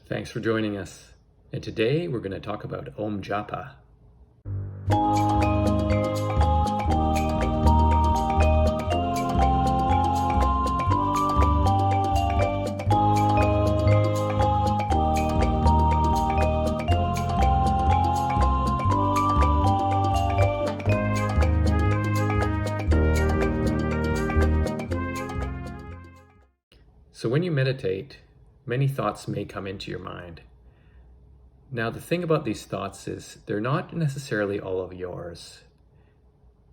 Thanks for joining us. And today we're going to talk about Om Japa. So when you meditate, many thoughts may come into your mind. Now, the thing about these thoughts is they're not necessarily all of yours.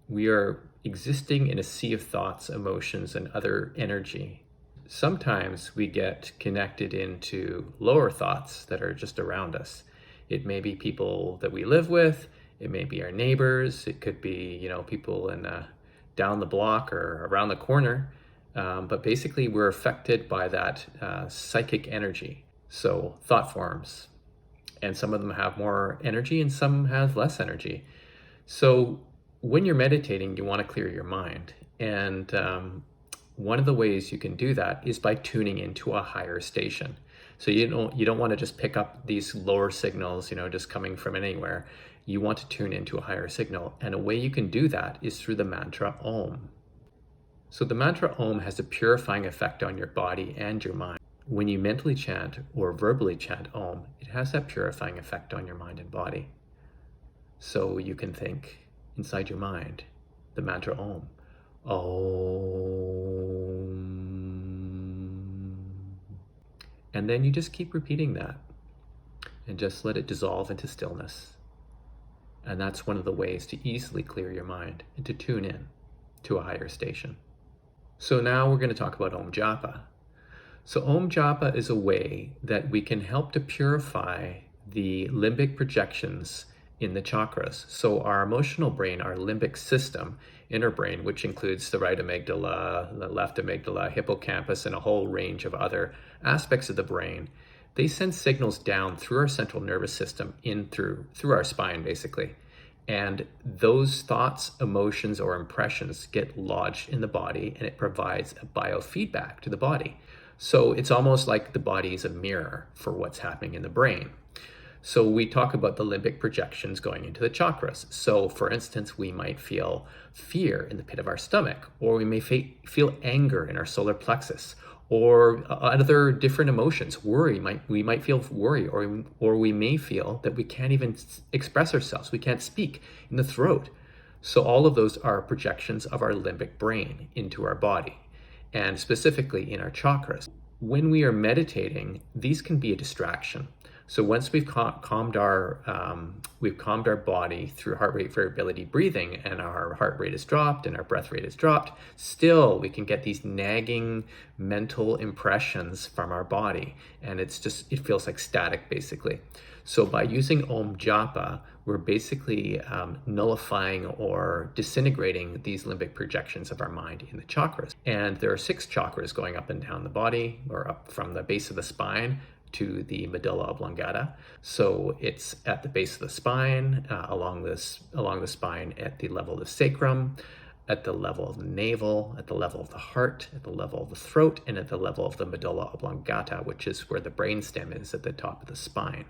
We are existing in a sea of thoughts, emotions, and other energy. Sometimes we get connected into lower thoughts that are just around us. It may be people that we live with, it may be our neighbors, it could be, people in down the block or around the corner. But basically, we're affected by that psychic energy. So thought forms, and some of them have more energy and some have less energy. So when you're meditating, you want to clear your mind. And one of the ways you can do that is by tuning into a higher station. So you don't want to just pick up these lower signals, just coming from anywhere. You want to tune into a higher signal. And a way you can do that is through the mantra Om. So the mantra Om has a purifying effect on your body and your mind. When you mentally chant or verbally chant Om, it has that purifying effect on your mind and body. So you can think inside your mind the mantra Om. Om. And then you just keep repeating that and just let it dissolve into stillness. And that's one of the ways to easily clear your mind and to tune in to a higher station. So now we're going to talk about Om Japa. So Om Japa is a way that we can help to purify the limbic projections in the chakras. So our emotional brain, our limbic system, inner brain, which includes the right amygdala, the left amygdala, hippocampus, and a whole range of other aspects of the brain, they send signals down through our central nervous system in through our spine, basically. And those thoughts, emotions, or impressions get lodged in the body, and it provides a biofeedback to the body. So it's almost like the body is a mirror for what's happening in the brain. So we talk about the limbic projections going into the chakras. So for instance, we might feel fear in the pit of our stomach, or we may feel anger in our solar plexus, or other different emotions. We might feel worry, or we may feel that we can't even express ourselves. We can't speak in the throat. So all of those are projections of our limbic brain into our body, and specifically in our chakras. When we are meditating, these can be a distraction. So once we've calmed our body through heart rate variability breathing, and our heart rate is dropped and our breath rate is dropped, still we can get these nagging mental impressions from our body, and it feels like static, basically. So by using Om Japa, we're basically nullifying or disintegrating these limbic projections of our mind in the chakras. And there are 6 chakras going up and down the body, or up from the base of the spine to the Medulla Oblongata. So it's at the base of the spine, along the spine, at the level of the sacrum, at the level of the navel, at the level of the heart, at the level of the throat, and at the level of the Medulla Oblongata, which is where the brainstem is, at the top of the spine.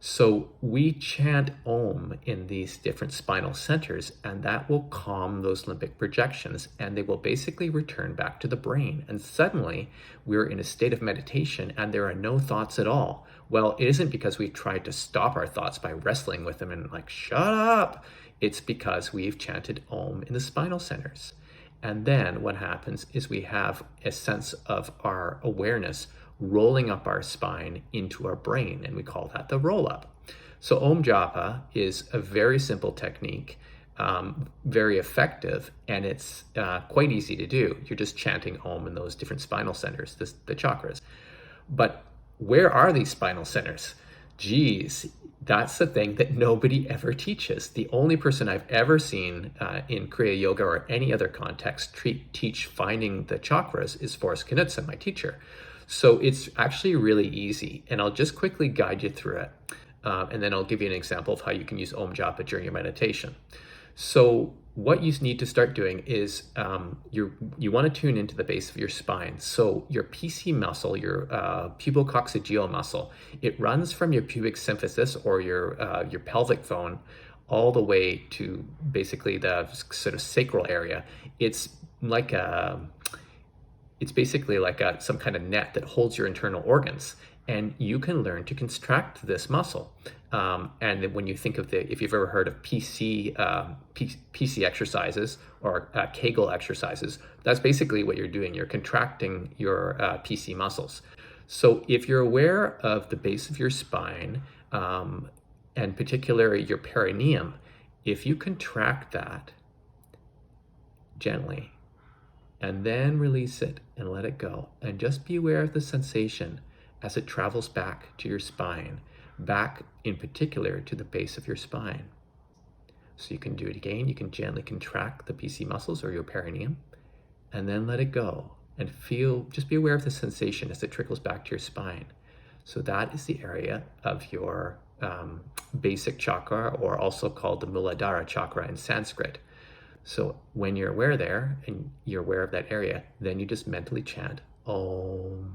So we chant Om in these different spinal centers, and that will calm those limbic projections, and they will basically return back to the brain. And suddenly we're in a state of meditation and there are no thoughts at all. Well, it isn't because we've tried to stop our thoughts by wrestling with them and shut up. It's because we've chanted Om in the spinal centers. And then what happens is we have a sense of our awareness rolling up our spine into our brain, and we call that the roll up. So Om Japa is a very simple technique, very effective, and it's quite easy to do. You're just chanting Om in those different spinal centers, the chakras. But where are these spinal centers? Geez, that's the thing that nobody ever teaches. The only person I've ever seen in Kriya Yoga or any other context teach finding the chakras is Forrest Knudsen, my teacher. So it's actually really easy, and I'll just quickly guide you through it. And then I'll give you an example of how you can use Om Japa during your meditation. So what you need to start doing is you want to tune into the base of your spine. So your PC muscle, your pubococcygeal muscle, it runs from your pubic symphysis or your pelvic bone all the way to basically the sort of sacral area. It's like it's basically like some kind of net that holds your internal organs, and you can learn to contract this muscle. And when you think of if you've ever heard of PC exercises or Kegel exercises, that's basically what you're doing. You're contracting your PC muscles. So if you're aware of the base of your spine, and particularly your perineum, if you contract that gently, and then release it and let it go, and just be aware of the sensation as it travels back to your spine, back in particular to the base of your spine. So you can do it again. You can gently contract the PC muscles or your perineum, and then let it go and just be aware of the sensation as it trickles back to your spine. So that is the area of your basic chakra, or also called the Muladhara chakra in Sanskrit. So when you're aware there and you're aware of that area, then you just mentally chant Om.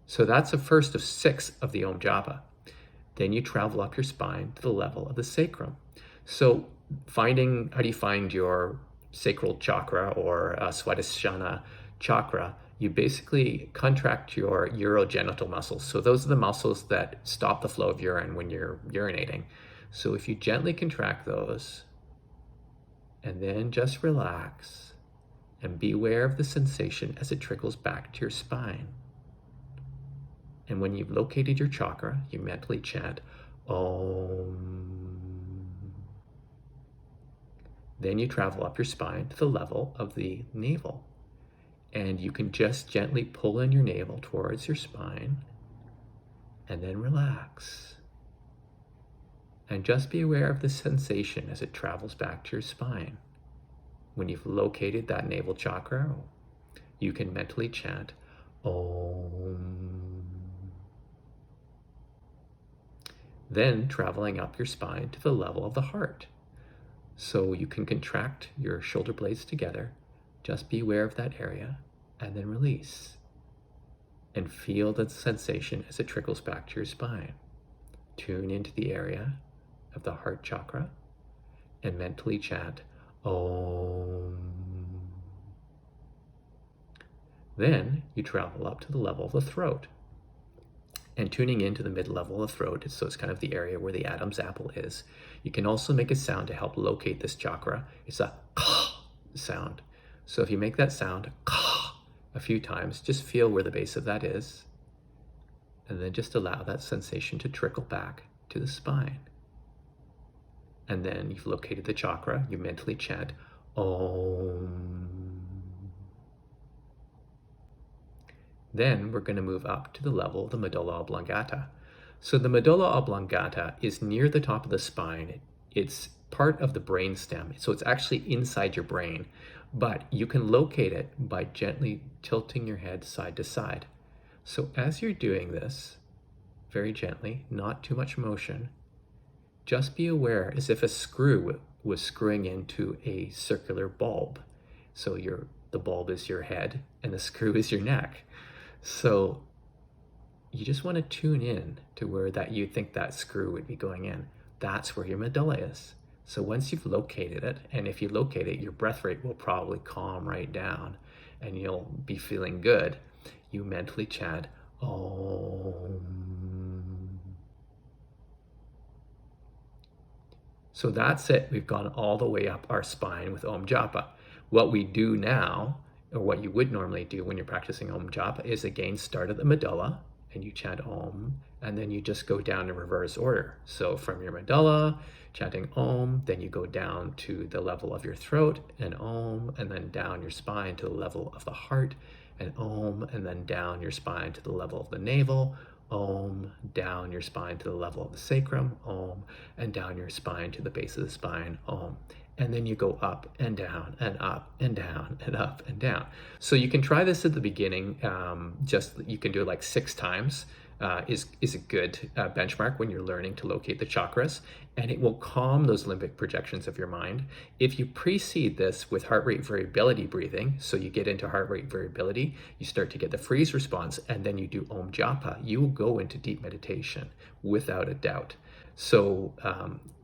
So that's the first of 6 of the Om Japa. Then you travel up your spine to the level of the sacrum. So how do you find your sacral chakra or Swadhisthana chakra? You basically contract your urogenital muscles. So those are the muscles that stop the flow of urine when you're urinating. So if you gently contract those, and then just relax, and be aware of the sensation as it trickles back to your spine. And when you've located your chakra, you mentally chant Om. Then you travel up your spine to the level of the navel. And you can just gently pull in your navel towards your spine, and then relax. And just be aware of the sensation as it travels back to your spine. When you've located that navel chakra, you can mentally chant Om. Then traveling up your spine to the level of the heart. So you can contract your shoulder blades together. Just be aware of that area, and then release. And feel the sensation as it trickles back to your spine. Tune into the area of the heart chakra and mentally chant Om. Then you travel up to the level of the throat, and tuning into the mid-level of the throat, so it's kind of the area where the Adam's apple is. You can also make a sound to help locate this chakra. It's a ka sound. So if you make that sound ka a few times, just feel where the base of that is, and then just allow that sensation to trickle back to the spine. And then you've located the chakra, you mentally chant Om. Then we're going to move up to the level of the Medulla Oblongata. So the Medulla Oblongata is near the top of the spine. It's part of the brain stem, so it's actually inside your brain, but you can locate it by gently tilting your head side to side. So as you're doing this, very gently, not too much motion, just be aware as if a screw was screwing into a circular bulb. So the bulb is your head and the screw is your neck. So you just want to tune in to where you think that screw would be going in. That's where your medulla is. So once you've located it, and if you locate it, your breath rate will probably calm right down and you'll be feeling good. You mentally chant Om. So that's it. We've gone all the way up our spine with Om Japa. What we do now, or what you would normally do when you're practicing Om Japa, is again start at the medulla and you chant Om, and then you just go down in reverse order. So from your medulla, chanting Om, then you go down to the level of your throat and Om, and then down your spine to the level of the heart and Om, and then down your spine to the level of the navel, Om, down your spine to the level of the sacrum, Om, and down your spine to the base of the spine, Om. and then you go up and down and up and down and up and down. So you can try this at the beginning. You can do it like 6 times. Is a good benchmark when you're learning to locate the chakras, and it will calm those limbic projections of your mind. If you precede this with heart rate variability breathing, so you get into heart rate variability, you start to get the freeze response, and then you do Om Japa, you will go into deep meditation without a doubt. So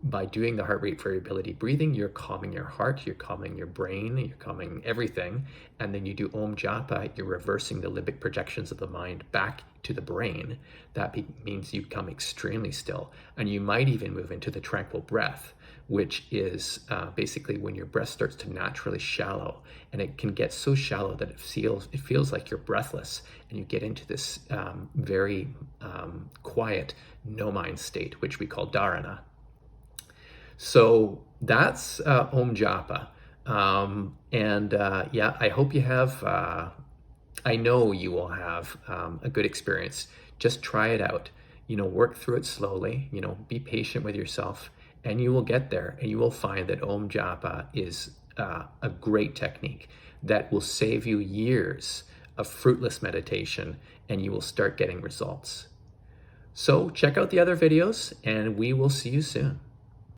by doing the heart rate variability breathing, you're calming your heart, you're calming your brain, you're calming everything. And then you do Om Japa, you're reversing the limbic projections of the mind back to the brain. That means you become extremely still. And you might even move into the tranquil breath, which is basically when your breath starts to naturally shallow, and it can get so shallow that it feels like you're breathless, and you get into this very quiet, no mind state, which we call dharana. So that's Om Japa. Yeah, I hope you have, I know you will have a good experience. Just try it out, work through it slowly, be patient with yourself, and you will get there, and you will find that Om Japa is a great technique that will save you years of fruitless meditation, and you will start getting results. So check out the other videos, and we will see you soon.